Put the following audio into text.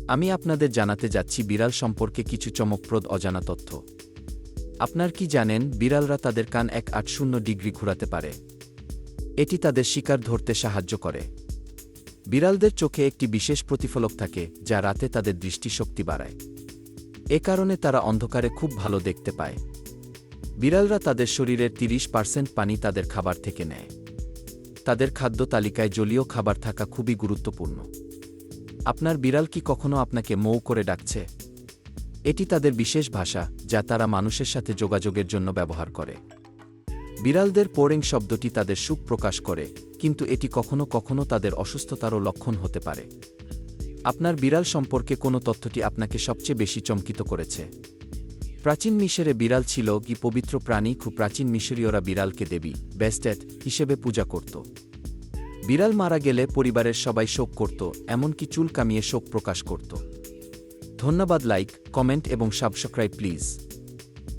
আমি আপনাদের জানাতে যাচ্ছি বিড়াল সম্পর্কে কিছু চমকপ্রদ অজানা তথ্য। আপনার কি জানেন বিড়ালরা তাদের কান 180 ডিগ্রি ঘোরাতে পারে? এটি তাদের শিকার ধরতে সাহায্য করে। বিড়ালদের চোখে একটি বিশেষ প্রতিফলক থাকে যা রাতে তাদের দৃষ্টিশক্তি বাড়ায়। এ কারণে তারা অন্ধকারে খুব ভালো দেখতে পায়। বিড়ালরা তাদের শরীরের 30% পানি তাদের খাবার থেকে নেয়। তাদের খাদ্য তালিকায় জলীয় খাবার থাকা খুবই গুরুত্বপূর্ণ। আপনার বিড়াল কি কখনো আপনাকে মৌ করে ডাকছে? এটি তাদের বিশেষ ভাষা যা তারা মানুষের সাথে যোগাযোগের জন্য ব্যবহার করে। বিড়ালদের পোরিং শব্দটি তাদের সুখ প্রকাশ করে, কিন্তু এটি কখনো কখনো তাদের অসুস্থতারও লক্ষণ হতে পারে। আপনার বিড়াল সম্পর্কে কোনো তথ্যটি আপনাকে সবচেয়ে বেশি চমকিত করেছে? প্রাচীন মিশরে বিড়াল ছিল কি পবিত্র প্রাণী। খুব প্রাচীন মিশরীয়রা বিড়ালকে দেবী বেস্টেট হিসেবে পূজা করত। বিড়াল মারা গেলে পরিবারের সবাই শোক করত, এমনকি চুল কামিয়ে শোক প্রকাশ করত। ধন্যবাদ। লাইক, কমেন্ট এবং সাবস্ক্রাইব প্লিজ।